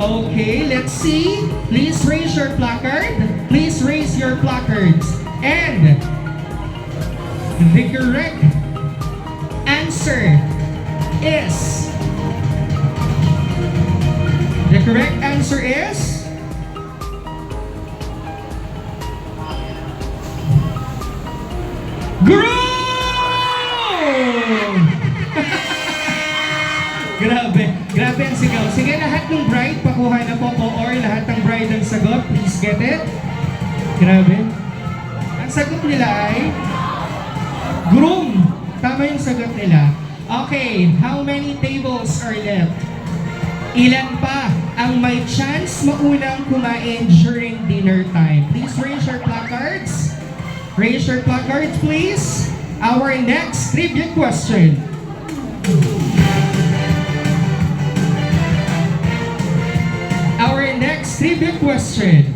Okay, let's see. Please raise your placard. Please raise your placards. And the correct answer is... The correct answer is... Groom! Grabe ang sigaw. Sige, lahat ng bride, pakuha na po or lahat ng bride ang sagot. Please get it. Grabe. Ang sagot nila ay... Groom! Tama yung sagot nila. Okay, how many tables are left? Ilan pa ang may chance maunang kumain during dinner time? Please raise your placards. Raise your placards, please. Our next trivia question. Our next trivia question.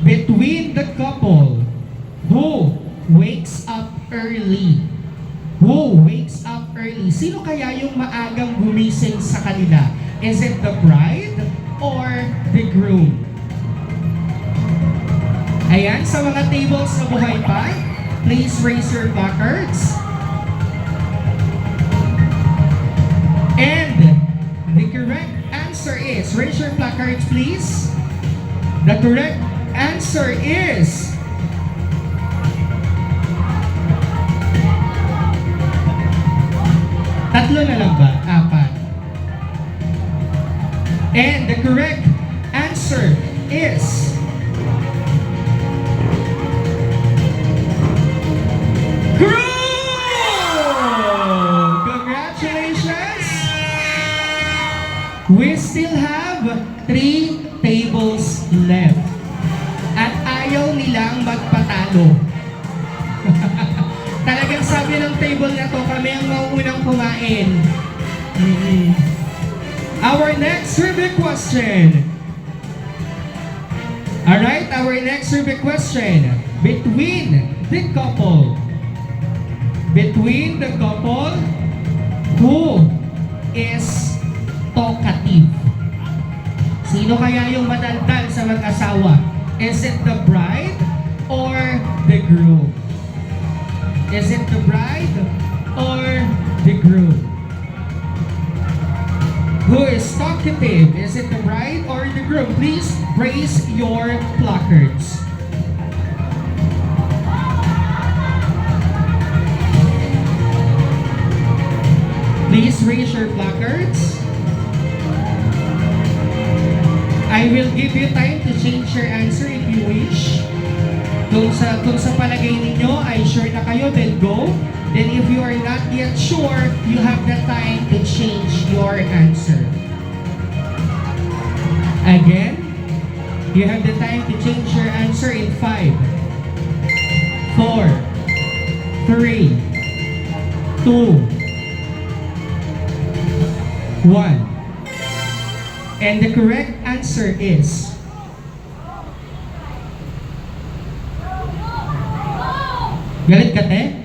Between the couple, who wakes up early? Who wakes up early? Sino kaya yung maagang gumising sa kanila? Is it the bride or the groom? Ayan, sa mga tables na buhay pa, please raise your placards. And the correct answer is, raise your placards please. The correct answer is... Tatlo na lang ba? Apat. And the correct answer is... Congratulations! We still have 3 tables left. At ayaw nilang magpatalo. Talagang sabi ng table na to, kami ang mauunang kumain. Our next trivia question. Alright, our next trivia question. Between the couple, who is talkative? Sino kaya yung madaldal sa mag-asawa? Is it the bride or the groom? Is it the bride or the groom? Who is talkative? Is it the bride or the groom? Please raise your placards. Please raise your placards. I will give you time to change your answer if you wish. Kung sa palagay ninyo ay sure na kayo, then go. Then if you are not yet sure, you have the time to change your answer. Again, you have the time to change your answer in 5, 4, 3, 2, 1. And the correct answer is... Galit ka, te?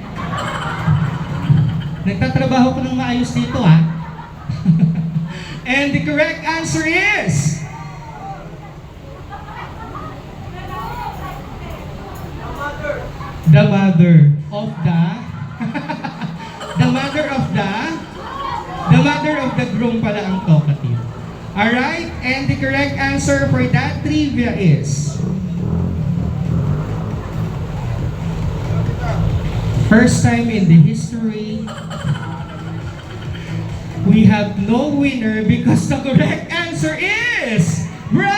Nagtatrabaho ko ng maayos dito, ha? And the correct answer is... The mother of the... The mother of the... The mother of the groom pala ang talkative. Alright, and the correct answer for that trivia is... First time in the history, we have no winner because the correct answer is... Bride!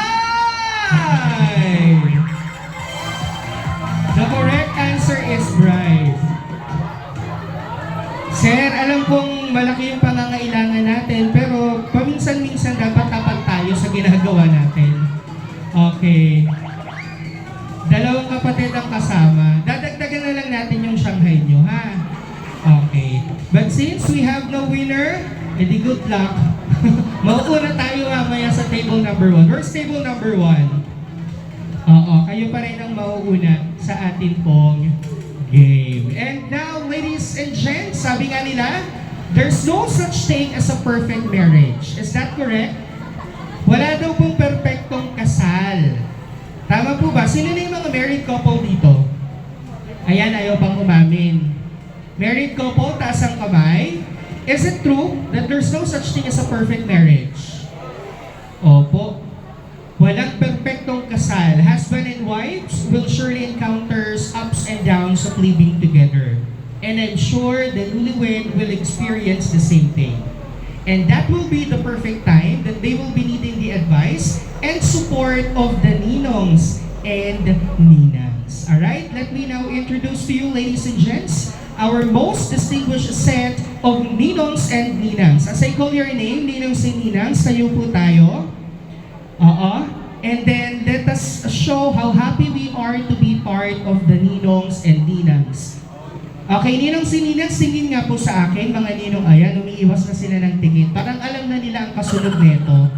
The correct answer is bride. Sir, alam kong malaki yung pangangailangan natin, pero paminsan-minsan dapat tapat tayo sa ginagawa natin. Okay. Dalawang kapatid ang kasama. Dadagdagan na lang natin yung Shanghai nyo, ha? Okay. But since we have no winner, edi good luck. Mauuna tayo mamaya sa table number 1. Where's table number 1? Oo, kayo pa rin ang mauuna sa atin pong game. And now, ladies and gents, sabi nga nila, there's no such thing as a perfect marriage. Is that correct? Wala daw pong perpektong kasal. Tama po ba? Sino na yung mga married couple dito? Ayan, ayaw pang umamin. Married couple, taas ang kamay. Is it true that there's no such thing as a perfect marriage? Opo. Walang perpektong kasal. Husband and wives will surely encounter ups and downs of living together. And I'm sure the newlywed will experience the same thing. And that will be the perfect time that they will be needing the advice and support of the ninongs and ninangs. Alright, let me now introduce to you, ladies and gents, our most distinguished set of ninongs and ninangs. As I call your name, ninongs and ninangs, tayo po tayo. And then let us show how happy we are to be part of the ninongs and ninangs. Okay, ninongs and ninangs, tingin nga po sa akin, mga ninong, ayan, umiiwas na sila ng tingin. Parang alam na nila ang kasunod nito.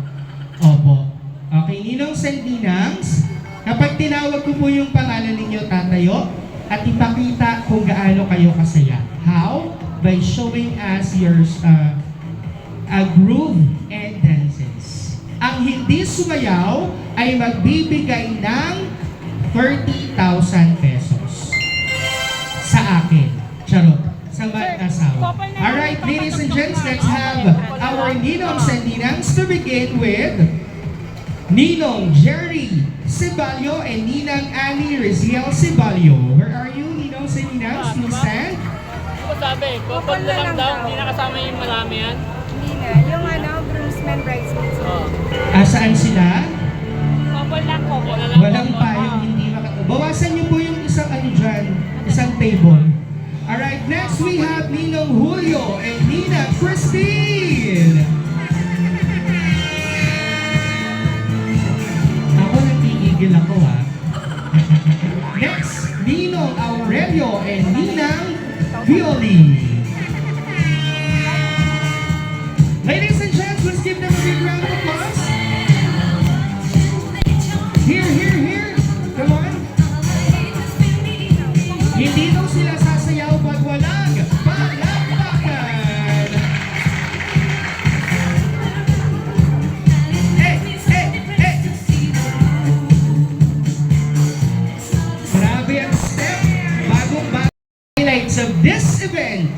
Opo. Okay, ninongs and ninangs, kapag tinawag ko po yung pangalan ninyo, tatayo at ipakita kung gaano kayo kasaya. How? By showing us your groove and dances. Ang hindi sumayaw ay magbibigay ng 30,000 pesos sa akin. Charot. Sa mag-asawa. Alright, ladies and gents, let's have our ninongs and ninangs to begin with Ninong Jerry Ceballo and Ninang Annie Riziel Ceballo. Where are you, ninongs and ninangs? Please stand. Ano sabi? Couple na lang daw. Hindi nakasama yung marami yan. Hindi na. Yung groomsmen, bridesmaids. Oo. Saan sila? Couple lang, couple. Walang payong hindi bawasan niyo po yung isang dyan, isang table. Alright, next we have Ninong Julio and Nina Christine. Ako nagtigigil ako Next, Ninong Aurelio and Ninang Violi. Ladies and gents, let's give them a big round of applause. Here. Come on. Hindi daw sila sasayaw pag walang palakpakan. Hey! Grabe ang step. Bagong highlights of this event.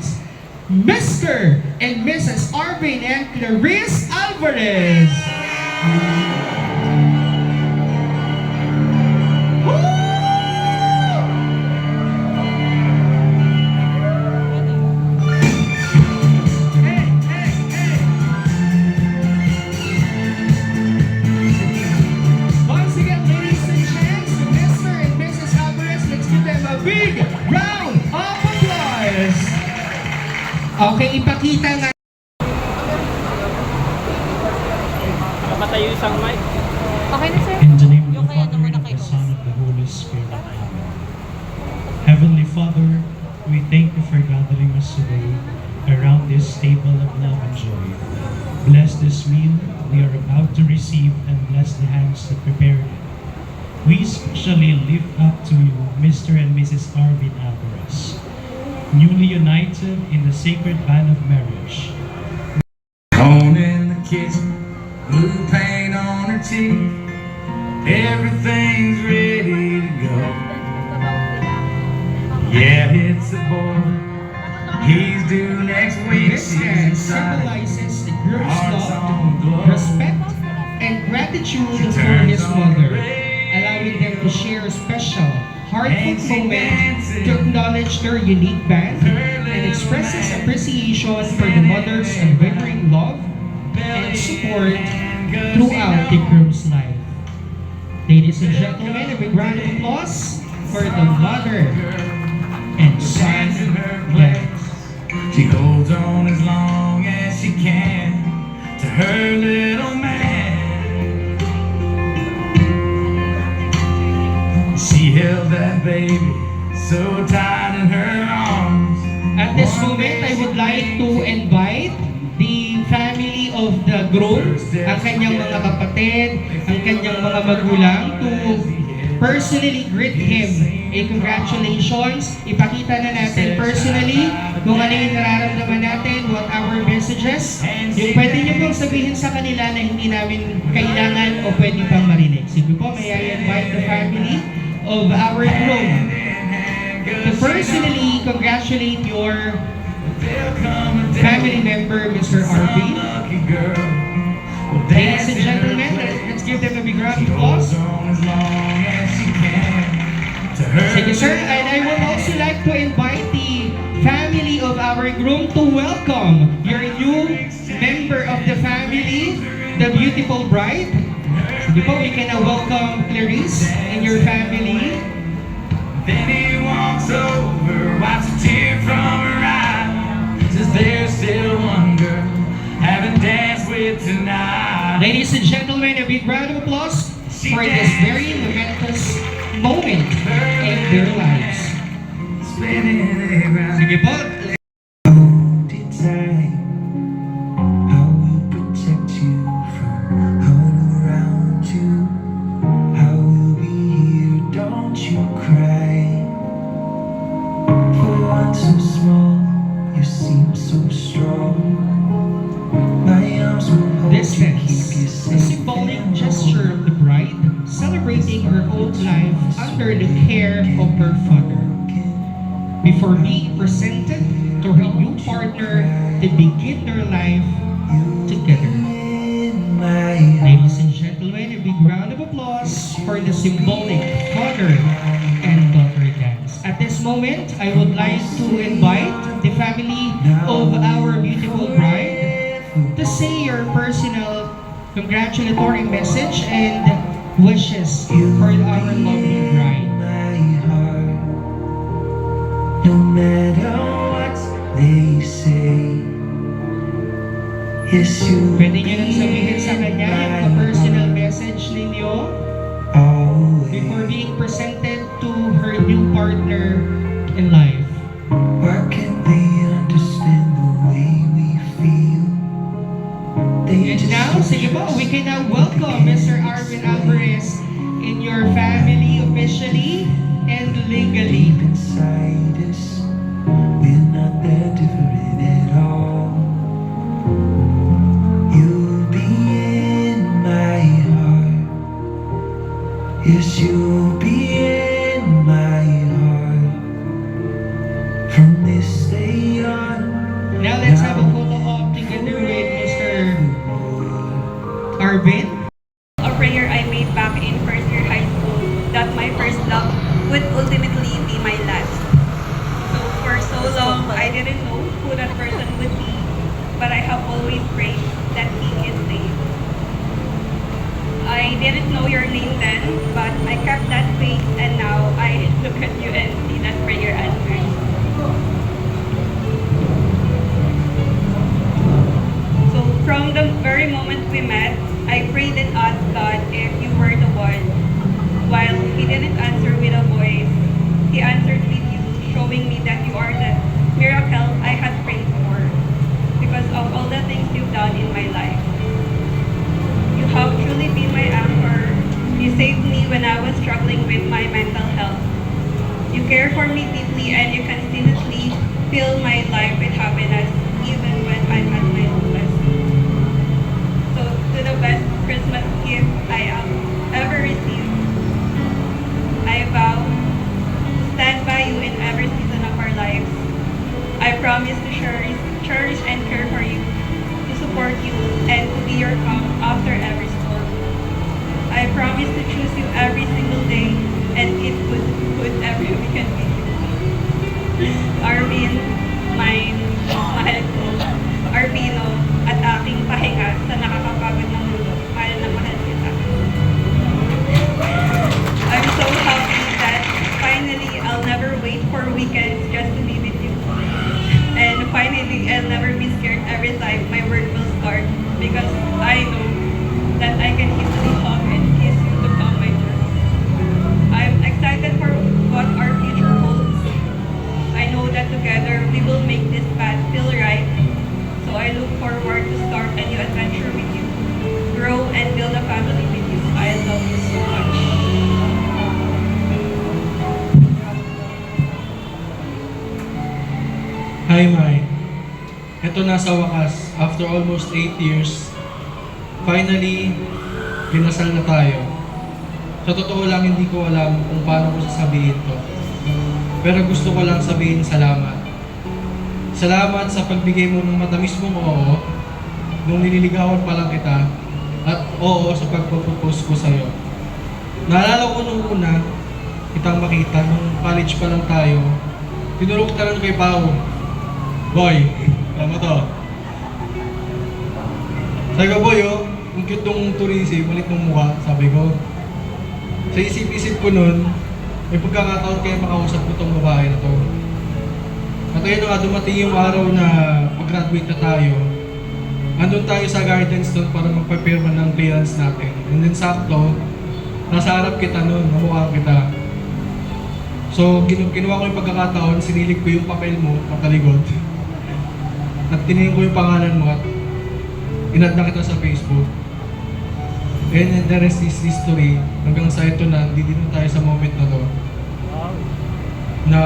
Mr. and Mrs. Arvin and Clarice Alvarez. Once again, ladies and gents, Mr. and Mrs. Alvarez, let's give them a big round of applause. Okay, ipakita nga. Kapatay yung isang mic. Okay na, sir? In the name of Yung the kaya Father, naman and na of kay the Son, and of the Holy Spirit. Amen. Heavenly Father, we thank you for gathering us today around this table of love and joy. Bless this meal we are about to receive and bless the hands that prepared it. We especially lift up to you Mr. and Mrs. Arvin Alvarez, newly united in the sacred band of marriage. Home in the kitchen, blue paint on her teeth. Everything's ready to go. Yeah, it's a boy. He's due next week. This She's hand excited. symbolizes the groom's Hearts love, on the glow. respect, and gratitude She for turns his on mother, the radio. allowing them to share a special, heartfelt And she moment dances. to acknowledge their unique band and expresses appreciation for the mother's unwavering love and support throughout the groom's life. Ladies and gentlemen, a big round of applause for the mother and son. Hands in her Yeah. place. She holds on as long as she can to her little man. She held that baby so tight in her arms. At this moment, I would like to invite the family of the groom, ang kanyang mga kapatid, ang kanyang mga magulang to personally greet him a congratulations. Ipakita na natin personally kung ano yung nararamdaman natin, what our messages. Yung pwede nyo pong sabihin sa kanila na hindi namin kailangan o pwede pang marinig. Sige po, may I invite the family of our groom to personally congratulate your family member, Mr. RP. Ladies and gentlemen, let's give them a big round of applause. Thank you, sir. And I would also like to invite the family of our groom to welcome your new member of the family, the beautiful bride. Before we can welcome Clarice and your family. Then he walks over, wipes a tear from her eye. Says there's still one girl haven't danced with tonight. Ladies and gentlemen, a big round of applause for this very momentous moment in their lives. Spinning around. Sige po. Hold it tight. I will protect you from all around you. I will be here, don't you cry. For one so small, you seem so strong. My arms will hold you, keep Distance, you a safe symbolic and gesture of the bride celebrating her old life under the care of her father. Before being presented to her new partner to begin their life together. in my Ladies and gentlemen, a big round of applause for the symbolic father and daughter dance. At this moment, I would like to invite the family of our beautiful bride to say your personal congratulatory message and wishes for our lovely bride. my heart. No matter what they say, yes, you Pwede nyo nang sabihin sa kanya yung personal message ninyo before always. being presented to her new partner in life. Why can't they understand the way we feel? They And just now, sige po, we can now welcome Mr. Arvin Alvarez in your family officially and legally. deep inside us, we're not that different at all. You'll be in my heart. Yes, you'll be in my heart. From this day on, Now let's have a photo op together with Mr. Arvin. A prayer I made back in first year high school that my first love would ultimately be my last. So for so long, I didn't know who that person would be, but I have always prayed that he is saved. I didn't know your name then, but I kept that faith, and now I look at you and see that prayer answered. So from the very moment we met, I prayed and asked God if you were the one. While He didn't answer with a voice, He answered with you, showing me that you are the miracle I had prayed for because of all the things you've done in my life. You have truly been my anchor. You saved me when I was struggling with my mental health. You care for me deeply and you consistently fill my life with happiness even when I'm at my lowest. So to the best Christmas gift I have ever received, I vow to stand by you in every season of our lives. I promise to cherish and care for you, to support you, and to be your calm after every storm. I promise to choose you every single day and eat food every weekend with you. Arvin, mine, mahal ko, Arvino, at aking pahinga sa nakakapagod ng mundo. Mahal na mahal kita. I'm so happy that finally I'll never wait for weekends just to be with you. And finally, I'll never be scared every time my work will start because I know that I can easily hug and kiss you to calm my nerves. I'm excited for what our future holds. I know that together we will make this path feel right. So I look forward to start a new adventure with you, grow and build a family with you. I love you so much. Hi, Mai. Ito na sa wakas, after almost 8 years, finally, kinasal na tayo. Sa totoo lang, hindi ko alam kung paano ko sasabihin to. Pero gusto ko lang sabihin salamat. Salamat sa pagbigay mo ng matamis mong oo, nung nililigawan pa lang kita, at oo sa pagpapropose ko sa'yo. Naalala ko nung una, kitang makita, nung college pa lang tayo, tinuro kita lang kay Pao. Boy, alam mo to. Sabi ko, boy, oh, ang cute nung turisi, malit nung mukha, sabi ko. Sa isip-isip ko nun, may pagkakataon kayo makausap ko tong babae na to. At ayun nga, dumating yung araw na pag-graduate na tayo, andun tayo sa gardens doon para magpapirma ng clearance natin. And then sakto, nasa harap kita nun, namukha kita. So, kinuha ko yung pagkakataon, sinilip ko yung papel mo, patalikod. At tinignan ko yung pangalan mo at inad na kita sa Facebook. And the rest is history. Hanggang sa ito na, hindi din tayo sa moment na to. Na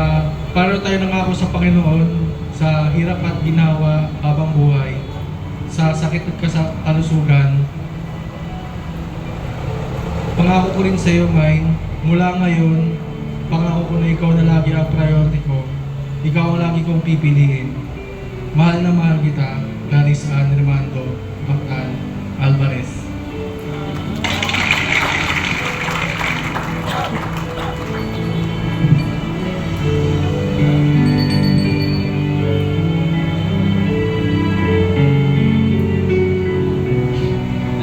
paano tayo nangako sa Panginoon sa hirap at ginawa habang buhay, sa sakit at kalusugan. Pangako ko rin sa iyo, May, mula ngayon, pangako ko na ikaw na lagi ang priority ko. Ikaw ang lagi kong pipiliin. Mahal na mahal kita, Clarissa Ann Remando Bactal Alvarez.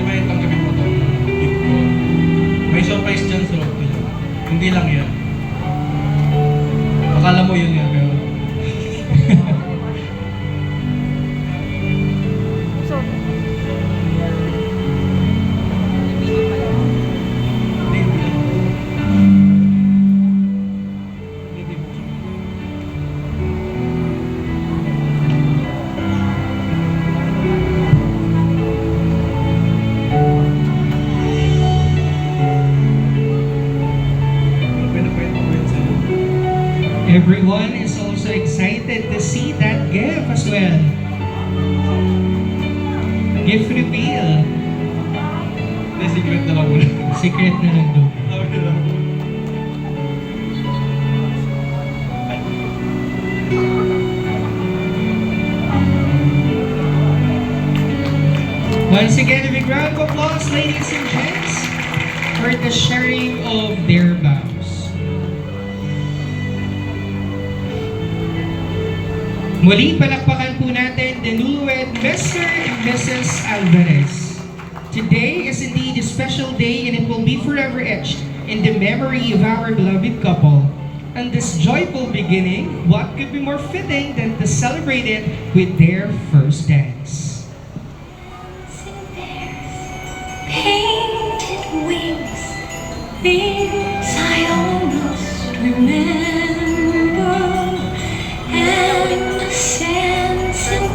May tanggapin mo itong gift ko. May surprise dyan sa loob nila. Hindi lang yan. Akala mo yun yan, pero So, hindi, hindi. Hindi, hindi. Pinakwento ko yun sa'yo. Everyone is also excited to see that gift as well. Gift reveal. Hindi, secret na lang muna. Secret na lang doon. Okay lang. Once again, a big round of applause, ladies and gents, for the sharing of their vows. Muli, palakpakan po natin the newlywed Mr. and Mrs. Alvarez. Today is indeed a special day and it will be forever etched in the memory of our beloved couple. And this joyful beginning, what could be more fitting than to celebrate it with their first dance? Painted wings, things I almost remember, and a sense of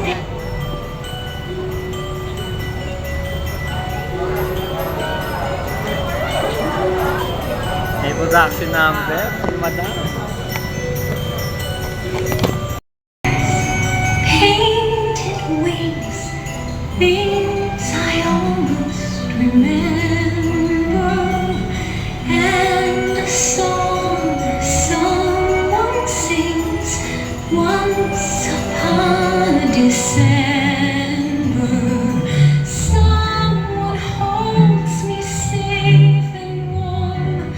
May production number, madam. painted wings, things I almost remember, and a song someone sings once upon a December. Someone holds me safe and warm,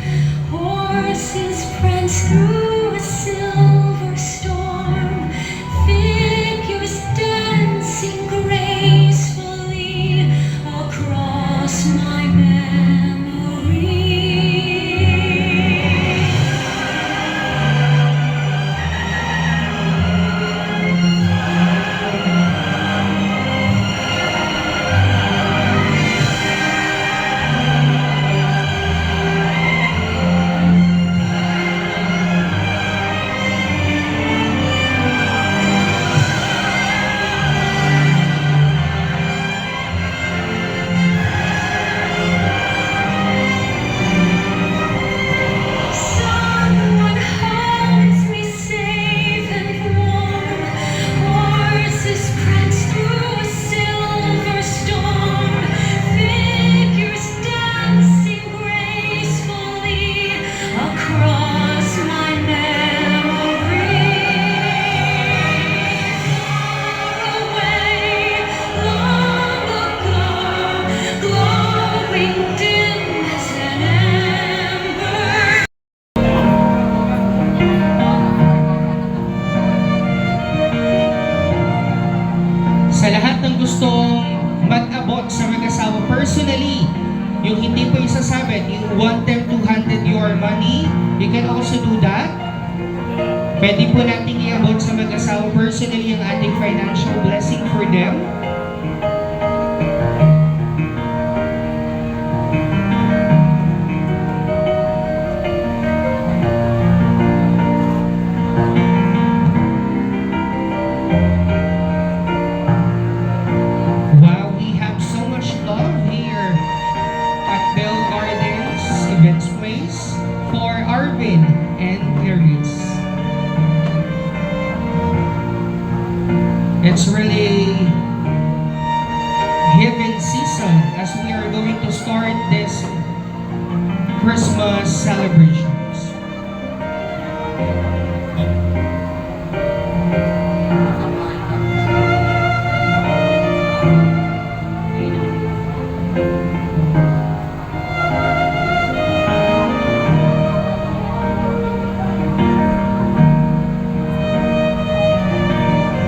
horses prance through yung hindi po isasabit, you want them to handle your money, you can also do that. Pwede po natin iabot sa mag-asawa personally ang ating financial blessing for them. Wow, we have so much love here at Bell Gardens Events Place for Arvin and Clarice. It's really giving season as we are going to start this Christmas celebrations.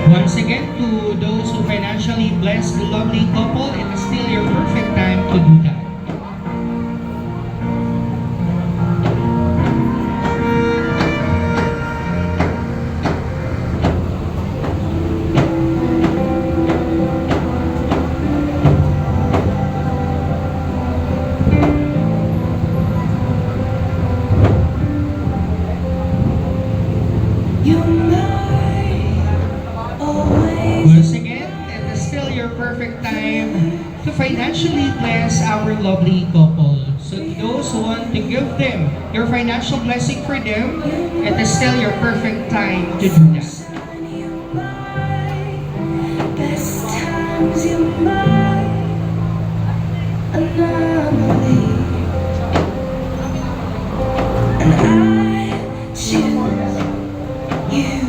Once again, to those who financially bless the lovely couple, it is still your perfect time to do that. You're mine, always. Once again, it is still your perfect time to financially bless our lovely couple. So to those who want to give them your financial blessing for them, it is still your perfect time to do that. You're mine, best times you're mine, anomaly. And I choose you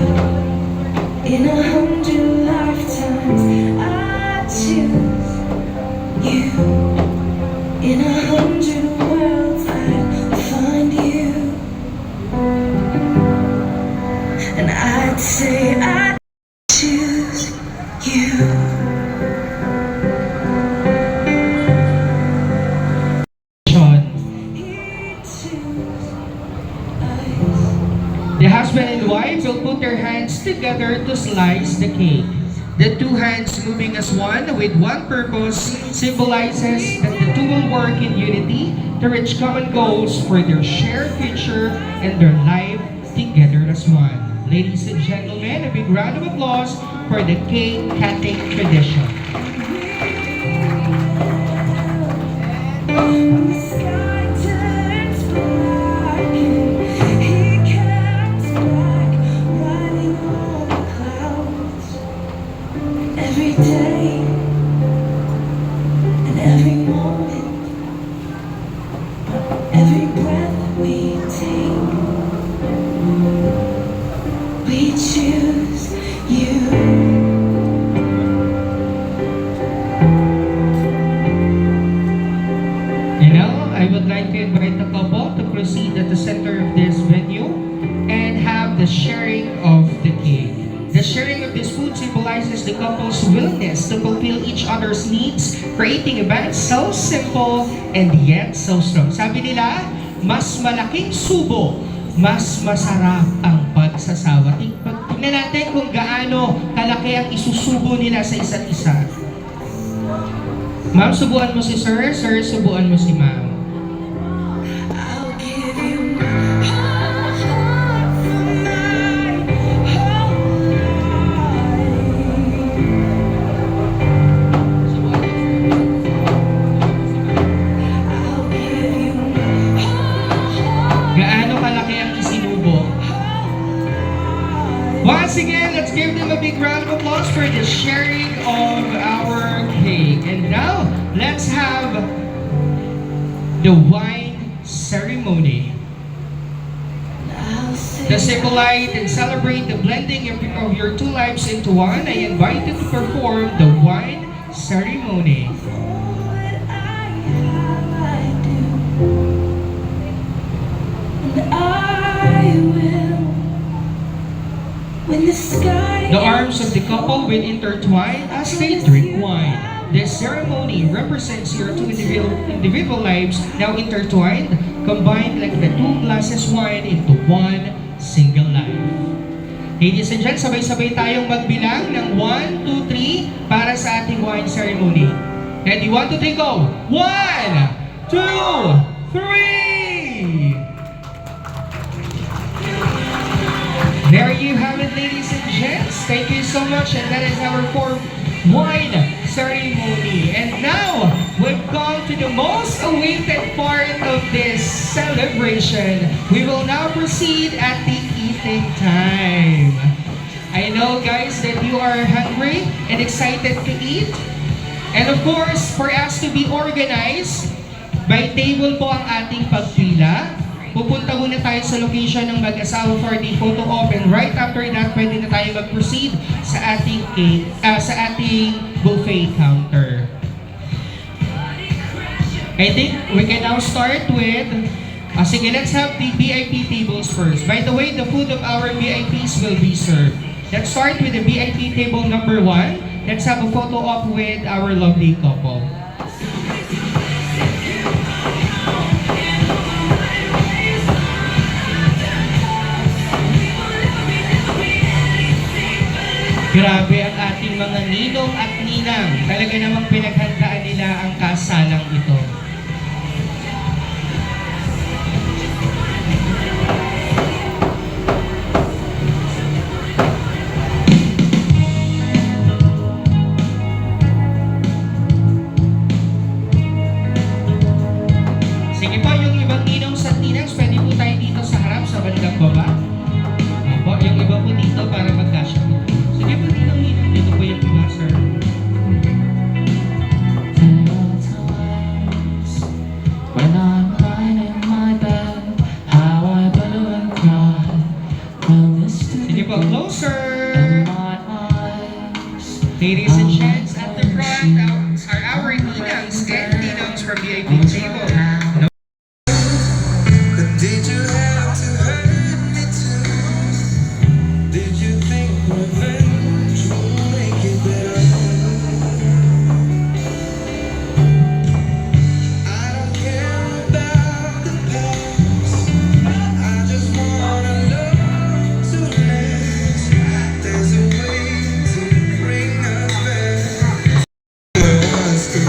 in 100 lifetimes. I choose you in 100 worlds. I'd find you, and I'd say I choose you. Sean, You choose the husband and wife will put their hands together to slice the cake. The two hands moving as one with one purpose symbolizes that the two will work in unity to reach common goals for their shared future and their life together as one. Ladies and gentlemen, a big round of applause for the cake cutting tradition. When the sky turns black and he comes back, riding on the clouds. Every day and every moment, every breath we take, we choose you. And now, I would like to invite the couple to proceed at the center of this venue and have the sharing of the cake. The sharing of this food symbolizes the couple's willingness to fulfill each other's needs, creating a bond so simple and yet so strong. Sabi nila, mas malaking subo, mas masarap ang pagsasawa. Tingnan natin kung gaano kalaki ang isusubo nila sa isa't isa. Ma'am, subuan mo si Sir. Sir, subuan mo si Ma'am. I'll give you my whole heart for my whole life. I'll give you my whole heart. Gaano kalaki ang isinubo? Once again, let's give them a big round of applause for the sharing of our cake. And now, let's have the wine ceremony. I'll say To symbolize and celebrate the blending of your two lives into one, I invite you to perform the wine ceremony. what I do, and I will. When the sky The arms of the couple will intertwine as they drink wine. This ceremony represents your two individual lives now intertwined, combined like the two glasses wine into one single life. Ladies and gents, sabay-sabay tayong magbilang ng 1, 2, 3 para sa ating wine ceremony. Ready? 1, 2, 3, go! 1, 2, 3! There you have it, ladies and gents. Thank you so much, and that is our fourth wine ceremony. And now, we've come to the most awaited part of this celebration. We will now proceed at the eating time. I know, guys, that you are hungry and excited to eat. And of course, for us to be organized, by table po ang ating pagpila. Pupunta muna tayo sa location ng mag-asawa for the photo op, and right after that, pwede na tayo mag-proceed sa ating buffet counter. I think we can now start with, sige, let's have the VIP tables first. By the way, the food of our VIPs will be served. Let's start with the VIP table number 1. Let's have a photo op with our lovely couple. Grabe ang ating mga ninong at ninang. Talaga namang pinaghandaan nila ang kasalang ito. Sige po, yung ibang ninong at ninang, pwede po tayo dito sa harap, sa bandang baba. Opo, yung iba po dito para magkasya po. Sige po, ninong. Dito po yung iba, sir. When I'm lying in my bed, how I better and cry. When this Sige po, closer! my eyes, Ladies and gents, at the front are our ninangs and ninangs from VIP table. But did you have to hurt me too? Did you think revenge will make it better? I don't care about the past. I just want a love to last. There's a way to bring us back. Where wants to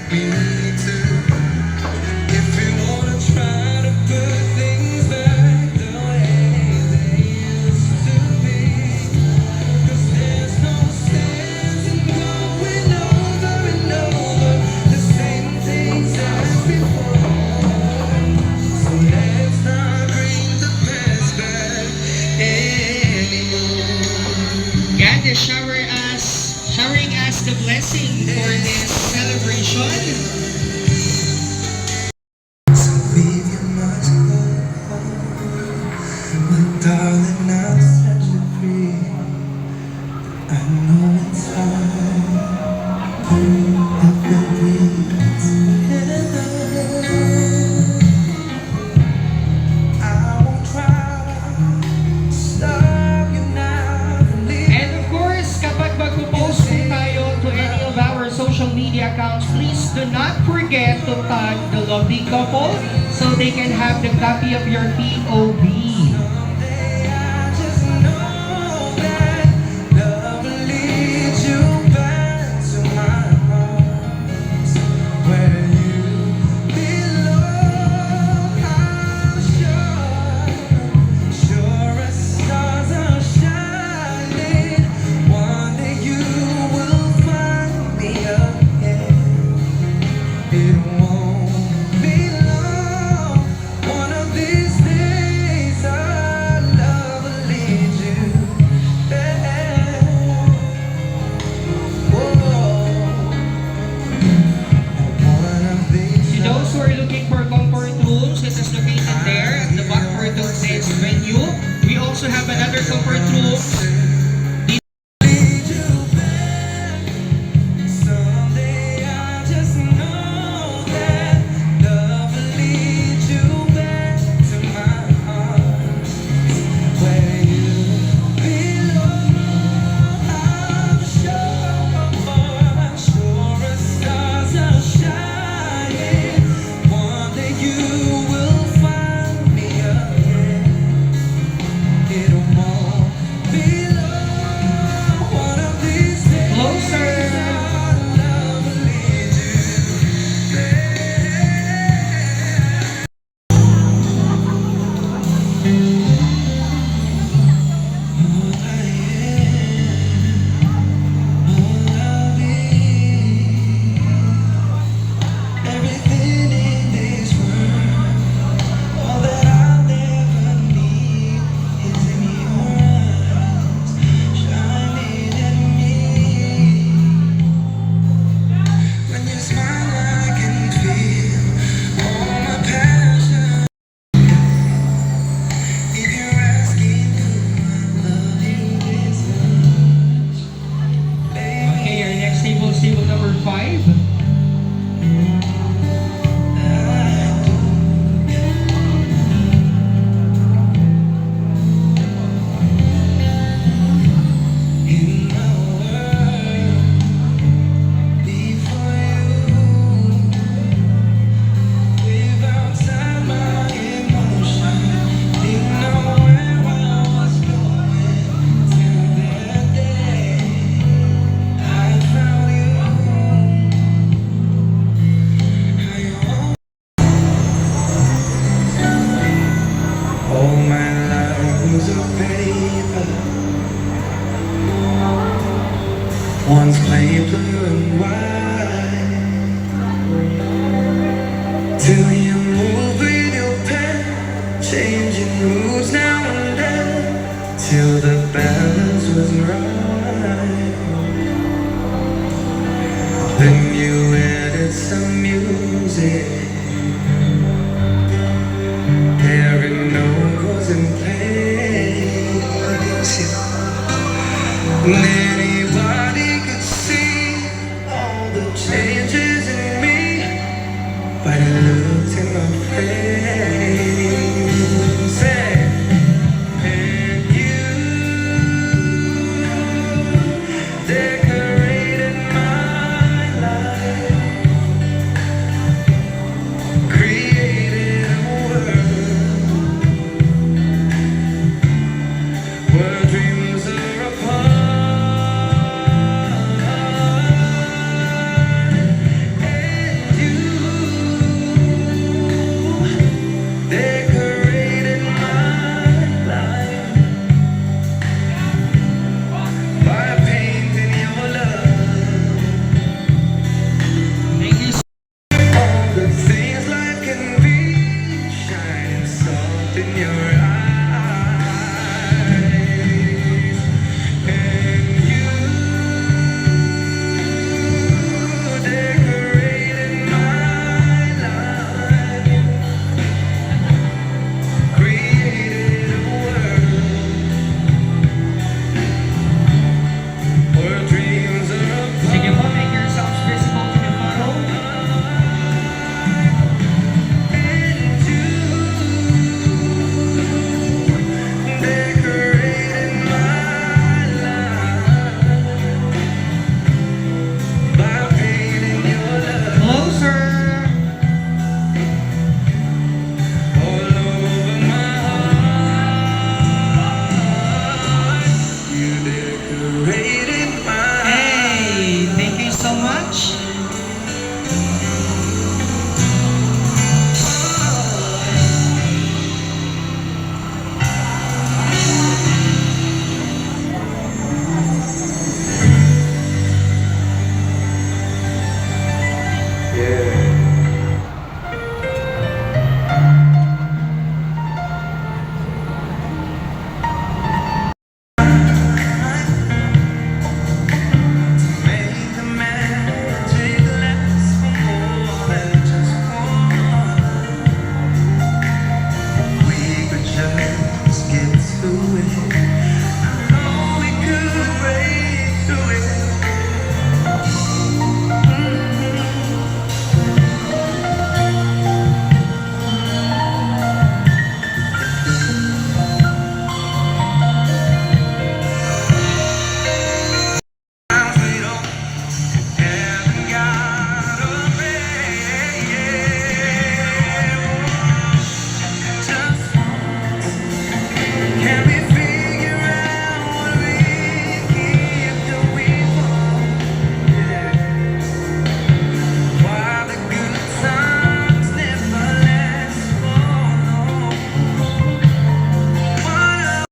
be me too. If you wanna try to put things back the way they used to be, 'cause there's no sense in going over and over the same things as before. So let's not bring the past back anymore. God is showering us the blessing for this celebration. So leave your mind alone, my darling, I'll set you free. I know it's hard, but we'll be together. I won't try to stop you now from leaving. And of course, kapag mag-post po tayo to any of our social media accounts, please do not forget to tag the lovely couple so they can have the copy of your POV. Someday I just know that love will lead you back to my arms, where you belong. I'm sure as stars are shining, one day you will find me again. It won't be long. One of these days, our love will lead you there. Whoa. One of these To those who are looking for comfort rooms, it is located there at the back part of this venue. We also have another comfort room. lead you back. Someday I just know that love will lead you back to my arms, where you belong. I'm sure my face. And you decorated my life, created a world where dreams are apart. And you decorated my life by painting your love. Thank you All the things life can be, shining soft in your eyes. And you decorated my life, created a world where dreams are apart. Sige po, make yourselves visible to the photo. Decorated my life by painting your love Closer. all over my heart. You decorated my Hey, thank you so much. Make the magic last for more than just one. We could just get through it. I know we could break through it. Times we don't haven't got a break. Just once, can we figure out what we keep doing for? Why the good times never last for long? What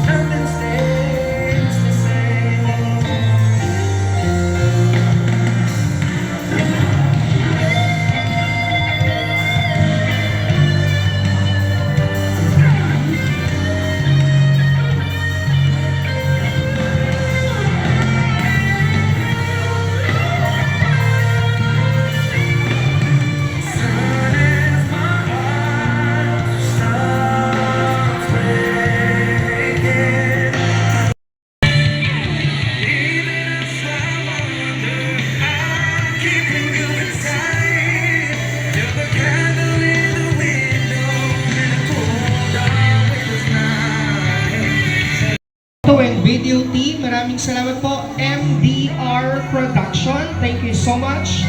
nothing stays the same. Soon as my heart starts breaking, even as I wonder, I'm keeping you inside. You're the candle in the window in a cold, dark winter's night. Photo and video team, maraming salamat po. MDR Production, thank you so much.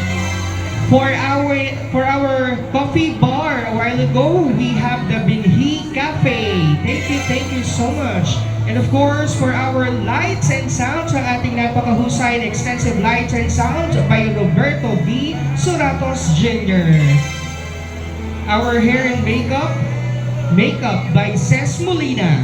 For our coffee bar a while ago, we have the Binhi Cafe. Thank you so much. And of course, for our lights and sounds, ang ating napakahusay na extensive lights and sounds by Roberto V. Suratos Jr. Our hair and makeup by Ces Molina.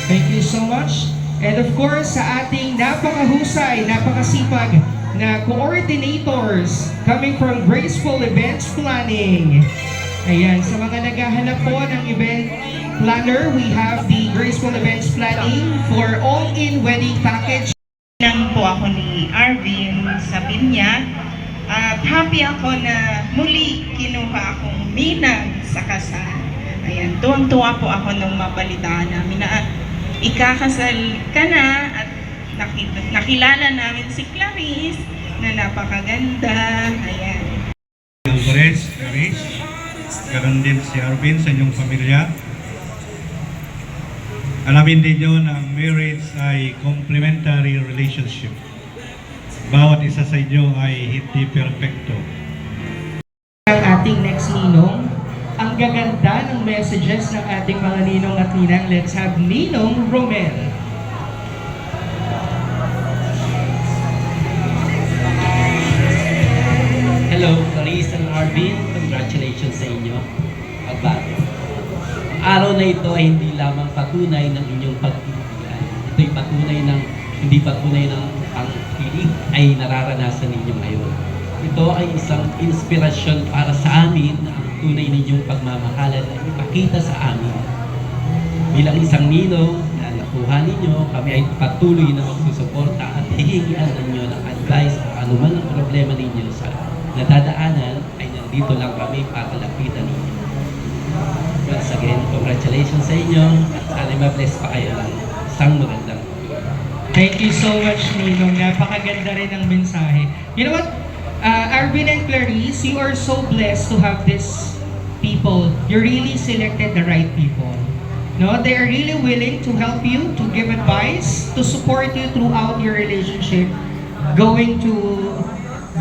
Thank you so much. And of course, sa ating napakahusay, napakasipag na coordinators coming from Graceful Events Planning. Ayan, sa mga naghahanap po ng event planner, we have the Graceful Events Planning for all-in wedding package. Lang po ako ni Arvin sa Binya at happy ako na muli kinuha akong ninang sa kasal. Ayan, tuwang-tuwa po ako nung mabalitaan namin na ikakasal ka na at nakilala namin si Clarice na napakaganda. Ayan. Alvarez, Clarice, Ganon din si Arvin sa inyong pamilya. Alamin din nyo na ang marriage ay complementary relationship. Bawat isa sa inyo ay hindi perfecto. Ang ating next ninong, ang gaganda ng messages ng ating mga ninong at ninang. Let's have Ninong Romel. Hello, Clarice and Arvin. Congratulations sa inyo. Pagbago. Ang araw na ito ay hindi lamang patunay ng inyong pagtitigan. Ito'y patunay ng, hindi patunay ng ang piling ay nararanasan ninyo ngayon. Ito ay isang inspirasyon para sa amin na ang tunay ninyong pagmamahalan ay ipakita sa amin. Bilang isang ninong na nakuha ninyo, kami ay patuloy na magsusuporta at hihingian ninyo ng advice o anuman ang problema ninyo sa nadadaanan ay nandito lang kami para lapitan ninyo. Once again, congratulations sa inyo at sana ma-bless pa kayo ng isang magandang. Thank you so much, Ninong. Napakaganda rin ng mensahe. You know what? Arvin and Clarice, you are so blessed to have these people. You really selected the right people. No, they are really willing to help you, to give advice, to support you throughout your relationship, going to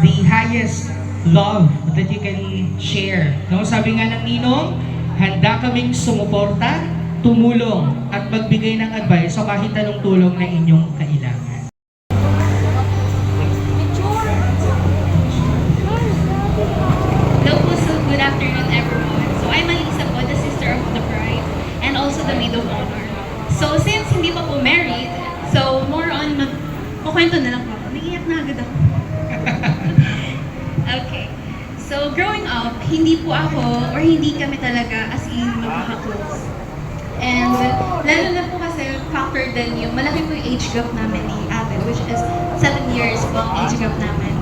the highest love that you can share. No, sabi nga ng Ninong, handa kaming sumuporta, tumulong, at magbigay ng advice o kahit anong tulong na inyong kailangan. Hello po, so good afternoon everyone. So I'm Alisa po, the sister of the bride, and also the maid of honor. So since hindi pa po married, so more on kukwento na lang po ako. Naiiyak na agad ako. Okay. So growing up, hindi po ako or hindi kami talaga as in magkaka-close. And lalo na po kasi factor din yung malaki po yung age gap namin ni ate, which is 7 years po ang age gap namin.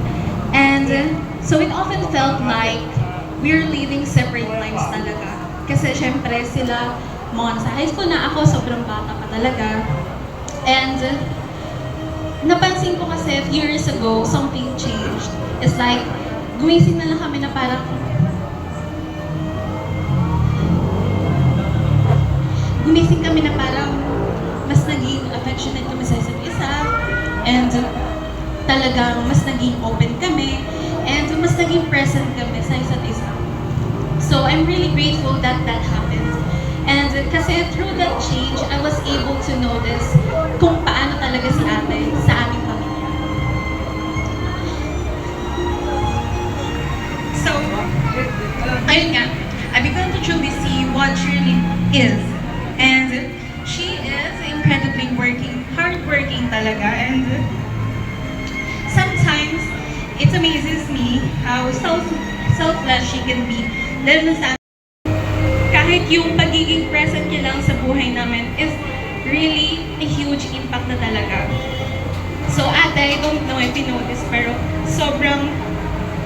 And so it often felt like we're living separate lives talaga. Kasi syempre sila, mga sa high school na ako, sobrang bata pa talaga. And napansin ko kasi a few years ago, something changed. It's like, gumising na lang kami na parang mas naging affectionate kami sa isa't isa, and talagang mas naging open kami, and mas naging present kami sa isa't isa. So I'm really grateful that that happened. And kasi through that change, I was able to notice kung paano talaga si ate sa aming pamilya. So, ayun nga, I began to truly see what she really is. And she is incredibly hardworking talaga, and sometimes it amazes me how selfless she can be. Lalo na sa kahit yung pagiging present niya lang sa buhay namin is really a huge impact na talaga. So ate, I don't know if you know this, pero sobrang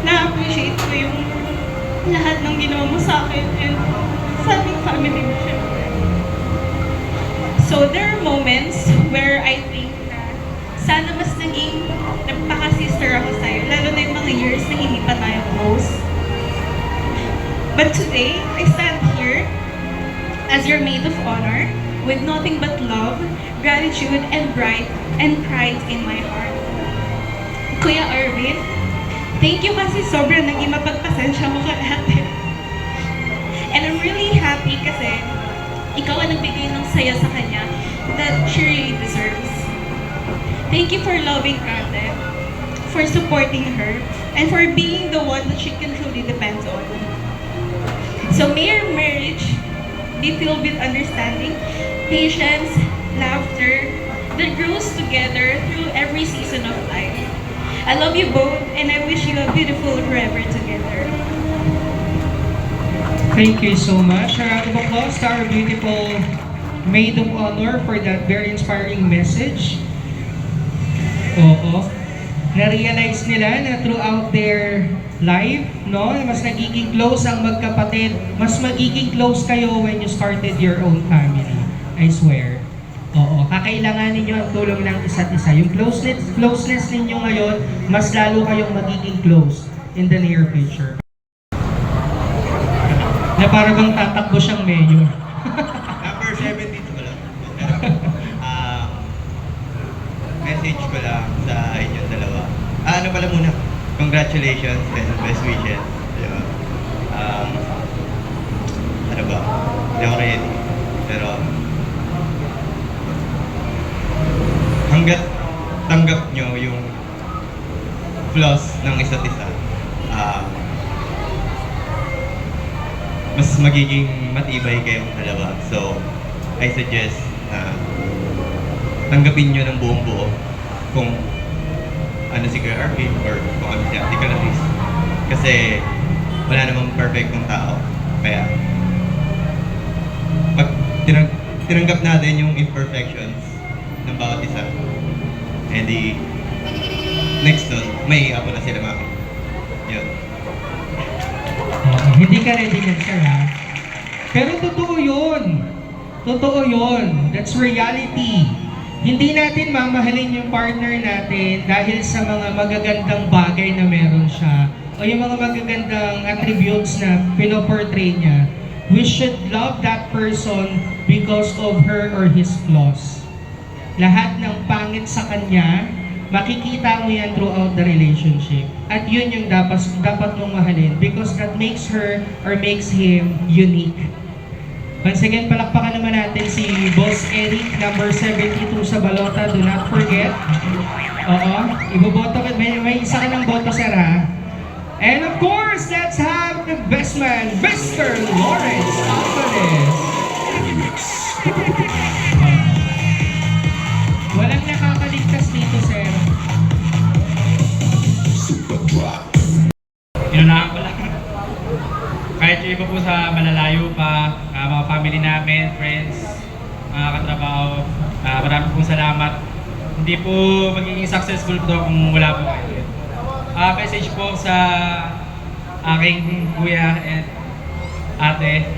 na-appreciate ko yung lahat ng ginawa mo sa akin and sa aming family mo, syempre. So there are moments where I think na sana mas naging nagpaka-sister ako sa'yo, lalo na yung mga years na hindi pa tayo close. But today, I stand here as your maid of honor with nothing but love, gratitude, and pride in my heart. Kuya Arvin, thank you kasi sobrang naging mapagpasensya mo kay ate. And I'm really happy kasi ikaw ang nagbigay ng saya sa kanya that she really deserves. Thank you for loving ate, for supporting her, and for being the one that she can truly depend on. So may your marriage be filled with understanding, patience, laughter that grows together through every season of life. I love you both, and I wish you a beautiful forever together. Thank you so much. A round of applause to our beautiful maid of honor for that very inspiring message. Oo. Na-realize nila na throughout their life, no, mas nagiging close ang magkapatid. Mas magiging close kayo when you started your own family. I swear. Oo, kakailanganin nyo ang tulong ng isa't isa. Yung closeness ninyo ngayon, mas lalo kayong magiging close in the near future. Na para bang tatakbo siyang mayor. Number 7 dito ko lang. Message ko lang sa inyong dalawa. Ano pala muna? Congratulations and best wishes. Diba? Ano ba? Hindi ako ready. Pero hanggat tanggap nyo yung flaws ng isa't isa, mas magiging matibay kayong dalawa. So, I suggest na tanggapin nyo ng buong buo kung ano si Kuya Arvin or kung ano si Ate Clarice. Kasi wala namang perfectong tao. Kaya pag tinanggap natin yung imperfections ng bawat isa, edi next nun, may apo na sila mami. Yun. Hindi ka ready yan, sir, ha? Pero totoo yun. Totoo yun. That's reality. Hindi natin mamahalin yung partner natin dahil sa mga magagandang bagay na meron siya o yung mga magagandang attributes na pinoportray niya. We should love that person because of her or his flaws. Lahat ng pangit sa kanya, makikita mo yan throughout the relationship. At yun yung dapat mong mahalin because that makes her or makes him unique. Once again, palakpakan naman natin si Boss Eric, number 72 sa balota. Do not forget. Oo, iboboto ka. May isa ka ng boto, sir, ha? And of course, let's have the best man, Mr. Lawrence Alvarez. Walang nakakaligtas dito, sir. Inunahan ko lang. Kahit yung iba po sa malalayo pa, mga family namin, friends, mga katrabaho, marami pong salamat. Hindi po magiging successful po kung wala po kayo. Message po sa aking kuya at ate.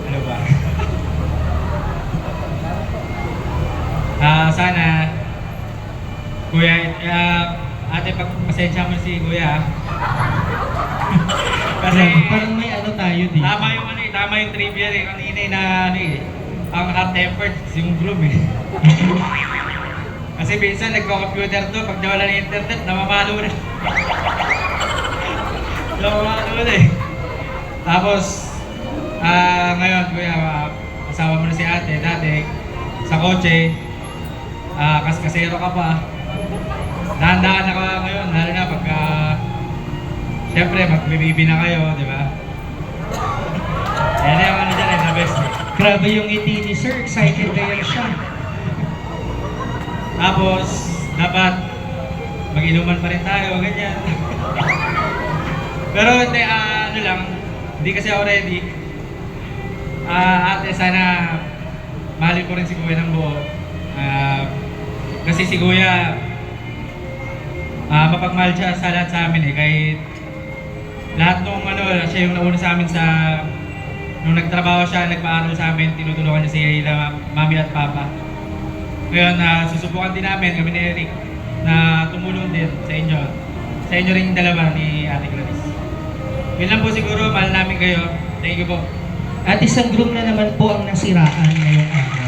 Ano ba? Sana, kuya, ate, pagpasensya mo si kuya. Kasi parang may ano tayo dito. Tama yung trivia kanina na ang hot-tempered yung groom eh. Kasi minsan nagko-computer to, pag nawala ng internet, namamalo na. Namamalo na eh. Tapos, ngayon kuya, kasama mo na si ate, dati, sa kotse, kasero ka pa. Dahan-dahan na ka ngayon, lalo na pagka siyempre, mag-baby na kayo, di ba? Yan yung ano dyan, the best. Grabe yung ngiti ni sir, excited na yan siya. Tapos, dapat mag-inuman pa rin tayo, ganyan. Pero hindi, ano lang, hindi kasi ako ready. Ate, sana mahalin ko rin si Kuya ng buo. Kasi si Kuya, mapagmahal siya sa lahat sa amin eh. Kahit lahat nung siya yung nauna sa amin nung nagtrabaho siya, nagpaaral sa amin, tinutulungan niya sila mami at papa. Ngayon, susubukan din namin, kami ni Eric, na tumulong din sa inyo. Sa inyo rin yung dalawa ni Ate Clarice. Yun lang po siguro, mahal namin kayo. Thank you po. At isang group na naman po ang nasiraan ngayong araw.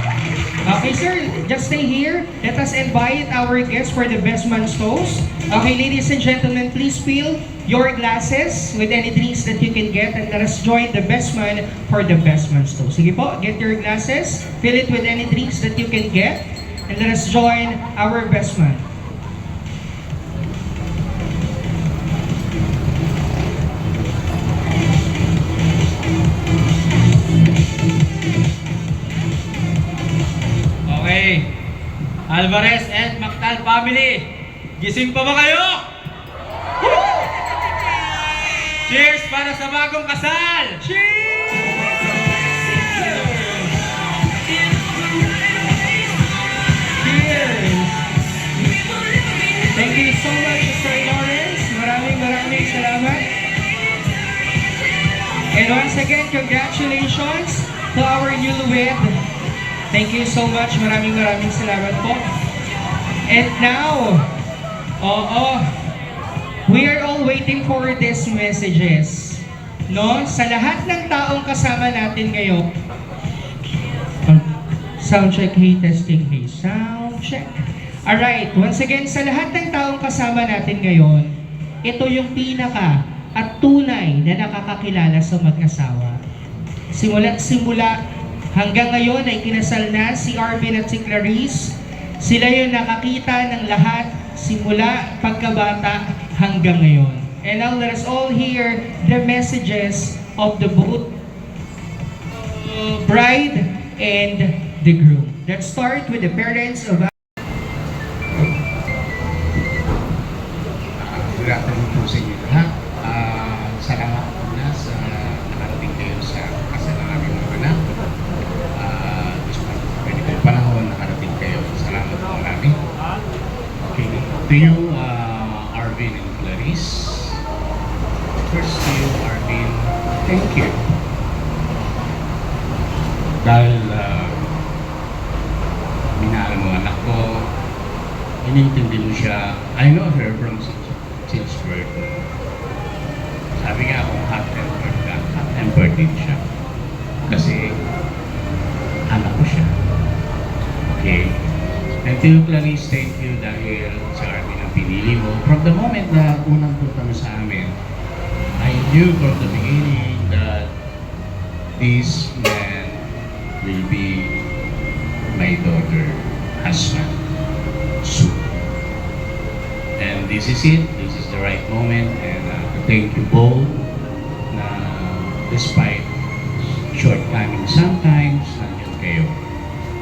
Okay, sir, just stay here. Let us invite our guests for the best man's toast. Okay, ladies and gentlemen, please fill your glasses with any drinks that you can get and let us join the best man for the best man's toast. Sige po, get your glasses, fill it with any drinks that you can get, and let us join our best man. Okay. Alvarez and Mactal family, gising pa ba kayo? Woo! Cheers para sa bagong kasal! Thank you so much, Sir Lawrence. Maraming salamat. And once again, congratulations to our newlywed. Thank you so much. Maraming salamat po. And now, we are all waiting for these messages. no? Sa lahat ng taong kasama natin ngayon. Sound check, hey, testing, hey, sound check. Alright, once again, sa lahat ng taong kasama natin ngayon, ito yung pinaka at tunay na nakakakilala sa mag-asawa. Simula't simula hanggang ngayon ay kinasal na si Arvin at si Clarice. Sila yung nakakita ng lahat simula pagkabata hanggang ngayon. And now let us all hear the messages of the both bride and the groom. Let's start with the parents of Good afternoon po sa inyo lahat. Salamat po na sa nakarating kayo sa kasal ng aming mga anak. Despite pwede kayo panahon, nakarating kayo. Salamat po marami. Okay, to you, Arvin and Clarice. First to you, Arvin, thank you. Dahil minahal mo anak ko, inintindi mo siya. I know her from since birth. Sabi nga ako, hot-tempered ka. Hot-tempered din siya. Kasi, anak ko siya. Okay? And to you, Clarice, thank you dahil sa Arvin ang pinili mo. From the moment na unang punta mo sa amin, I knew from the beginning that this man will be my daughter, husband, soon. And this is it. This is the right moment. And to thank you both na despite shortcomings sometimes, nandiyan kayo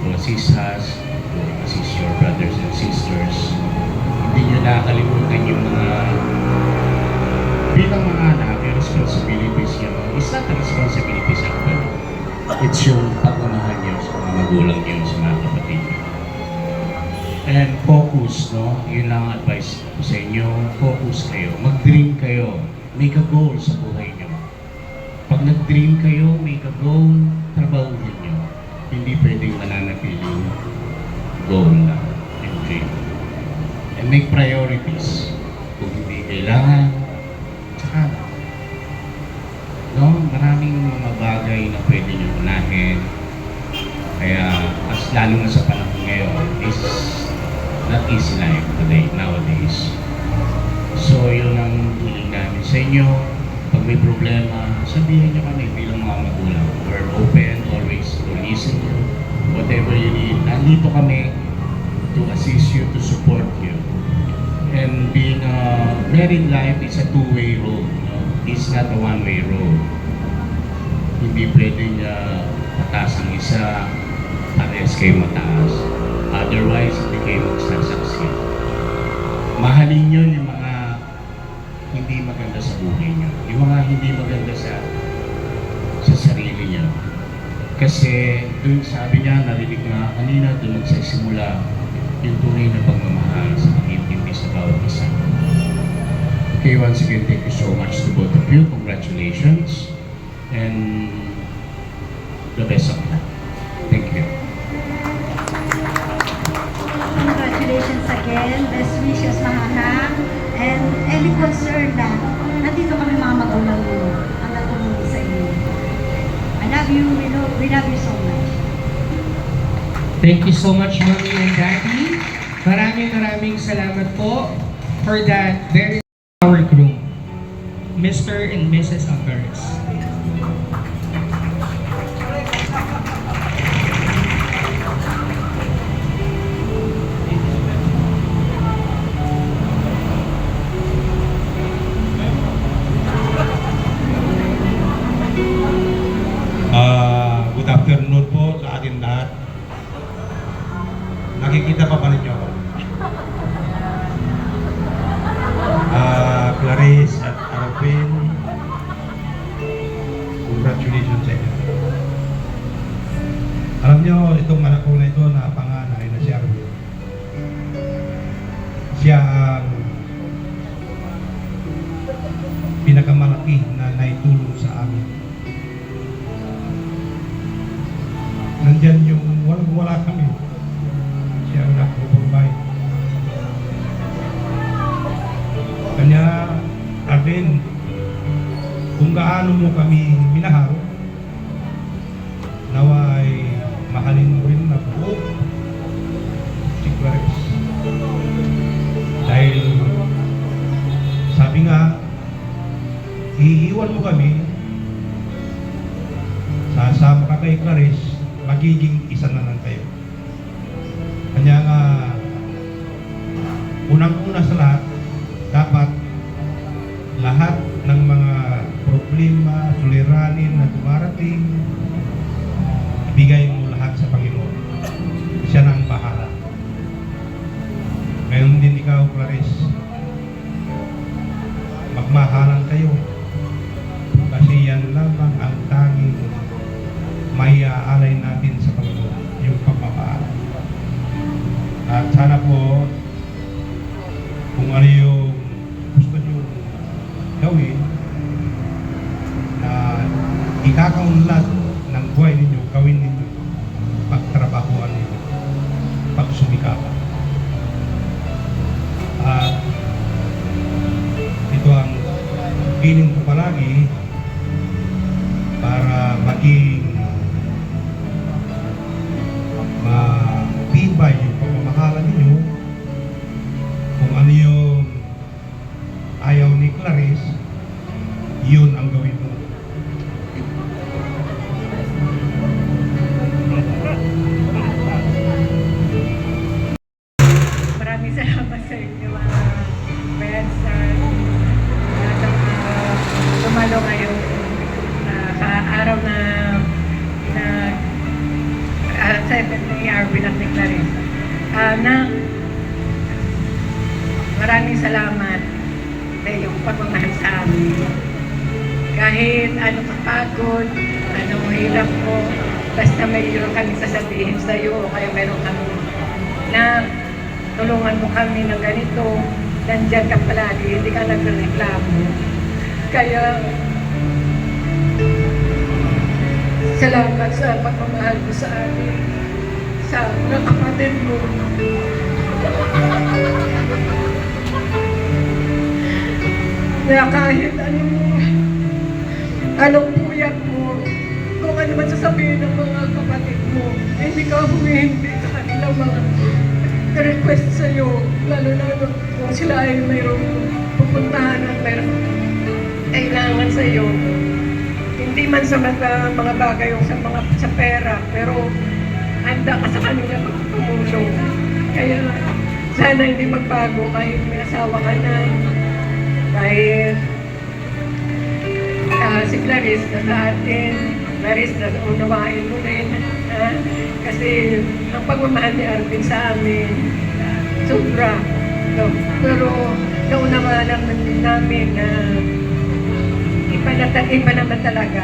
to assist us, to assist your brothers and sisters. Hindi nyo nakakalimutan yung mga bilang mga anak, yung responsibilities nyo. It's not the responsibilities actually. It's yung pagmamahal nyo sa mga magulang nyo, sa mga kapatid nyo. And focus, no? Yun lang ang advice ko sa inyo. Focus kayo. Mag-dream kayo. Make a goal sa buhay nyo. Pag nag-dream kayo, make a goal, trabahuhin nyo. Hindi pwedeng mananatiling goal lang and dream. And make priorities. Kung hindi kailangan, tsaka no? Maraming mga bagay na pwede nyo unahin. Kaya, as lalo na sa panahon ngayon, is not easy life today, nowadays. So, yun ang hiling namin sa inyo. Pag may problema, sabihin nyo kami bilang mga magulang. We're open always to listen to you. Whatever you need, nandito kami to assist you, to support you. And being a married life is a two-way road. No? It's not a one-way road. Hindi pwedeng mataas ang isa, parehas kayo mataas. Otherwise, hindi kayo magsasucceed. Mahalin nyo yung mga hindi maganda sa buhay nyo. Yung mga hindi maganda sa sarili nyo. Kasi dun sabi niya, narinig nga kanina, dun nagsisimula yung tunay na pagmamahal sa pag-intindi sa bawat isa. Okay, once again, thank you so much to both of you. Congratulations. And the best of luck. Thank you. Congratulations again. Best wishes, mga anak. And any concern na nandito kami mga magulang mo ang natulungan sa inyo. I love you. We love you so much. Thank you so much, Mommy and Daddy. Maraming salamat po for that very power groom, Mr. and Mrs. Alvarez. Good afternoon po sa atin lahat. Nakikita pa ninyo ako? Clarice at Arvin, congratulations sa inyo. Alam nyo, itong anak ko na ito na panganay na si Arvin. Siya ang pinakamalaki na naitulong sa amin. Nandyan yung wala kami. Siya ang nagpo-provide. Kanya, Arvin, kung gaano paano mo kami minahal, naway mahalin mo rin na buo si Clarice. Dahil sabi nga, iiwan mo kami, sasama ka kay Clarice, magiging isa na lang kayo. Kanya nga, unang-una sa lahat, dapat lahat ng mga problema, suliranin na dumarating, ibigay mo lahat sa Panginoon. Siya na ang bahala. Ngayon din ikaw, Clarice, magmahalan kayo. Kasi yan lamang ang tanging may aalay natin sa Panginoon, yung pagmamahal. At sana po, kung ano yung gusto nyo gawin, na ikakaunlad ng buhay ninyo, gawin ninyo, pagtrabahuan ninyo, pagsumikapan. At ito ang piling ko palagi para maging matibay yung pagmamahalan ninyo. Kung ano yung ayaw ni Clarice, yun ang gawin mo. Maraming salamat sa inyo mga friends na tumalo ngayong araw na 7 ni Arvin at ni Clarice. Maraming salamat sa iyong pagmamahal sa amin. Kahit ano kapagod, anong hirap ko, basta mayroon kami sasabihin sa iyo o kaya meron kami na tulungan mo kami ng ganito, nandiyan ka palagi, hindi ka nagreklamo. Kaya, salamat sa pagmamahal mo sa amin, sa mga kapatid mo. Na kahit anong puyat mo, kung ano man sasabihin ng mga kapatid mo, hindi ka humihindi sa kanilang mga request sa'yo, lalo na kung sila ay mayroong pupuntahan at mayroong kailangan sa'yo. Hindi man sa mga bagay o sa pera, pero handa ka sa kanila magpumulong. Kaya sana hindi magbago kahit may asawa ka na. Kahit si Clarice na sa atin, Clarice na unawain mo rin. Kasi ang pagmamahal ni Arvin sa amin, sobra. No? Pero naunawaan namin na iba naman talaga.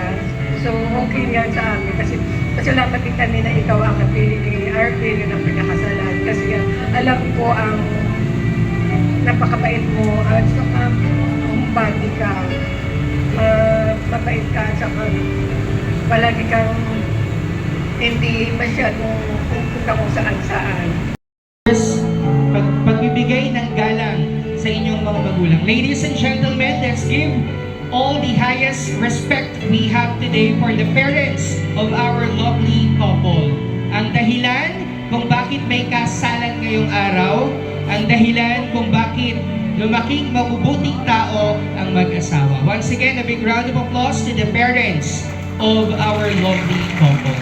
So okay yan sa amin. Kasi pasalamat din kami na ikaw ang napili ni Arvin, yun ang pinakasalan. Kasi alam ko ang napakabait mo at saka umbati ka. Mabait ka at saka palagi kang hindi masyadong pupunta kung saan-saan. Pagbibigay ng galang sa inyong mga magulang. Ladies and gentlemen, let's give all the highest respect we have today for the parents of our lovely couple. Ang dahilan kung bakit may kasalan ngayong araw, ang dahilan kung bakit lumaking mabubuting tao ang mag-asawa. Once again, a big round of applause to the parents of our lovely couple.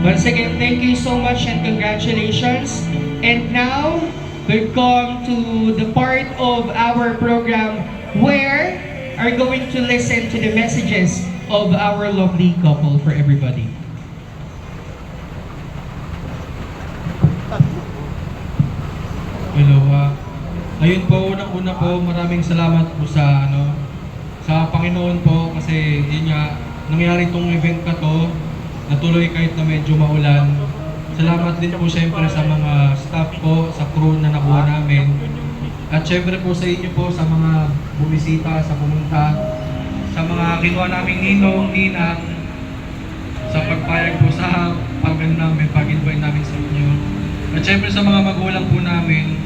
Once again, thank you so much and congratulations. And now, we've come to the part of our program where are going to listen to the messages of our lovely couple for everybody. Hello, ayun po, unang-una po, maraming salamat po sa sa Panginoon po kasi yun nga, nangyari itong event na to, natuloy kahit na medyo maulan. Salamat din po siyempre sa mga staff po, sa crew na nakuha namin. At siyempre po sa inyo po, sa mga bumisita, sa pumunta, sa mga kinuha naming ninong, ninang, sa At syempre sa mga magulang po namin,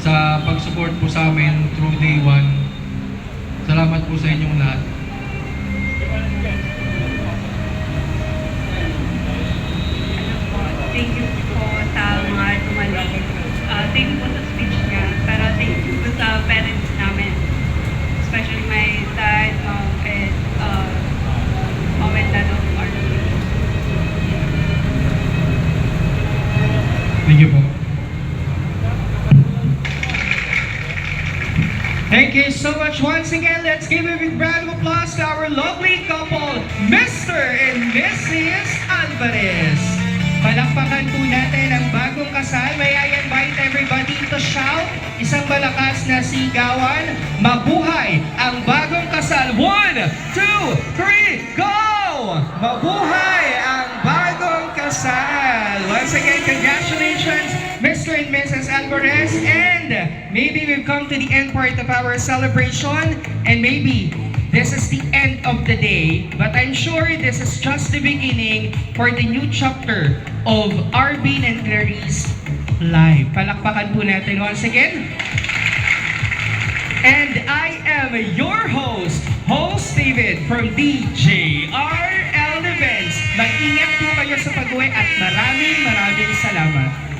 sa pag-support po sa amin through day 1. Salamat po sa inyong lahat. Thank you po sa mga tumalik. Thank you po sa speech niya. Pero thank you po sa parents namin. Especially my dad, and mom and dad of Arvin. Thank you po. Thank you so much once again. Let's give a big round of applause to our lovely couple, Mr. and Mrs. Alvarez. Palakpakan po natin ang bagong kasal. May I invite everybody to shout isang malakas na sigawan. Mabuhay ang bagong kasal. 1, 2, 3, go! Mabuhay ang bagong kasal. Once again, congratulations, Mr. and Mrs. Alvarez. And maybe we've come to the end part of our celebration. And maybe this is the end of the day, but I'm sure this is just the beginning for the new chapter of Arvin and Clarice life. Palakpakan po natin once again. And I am your host David from DJRL Events. Mag-ingat po kayo sa pag-uwi at maraming salamat.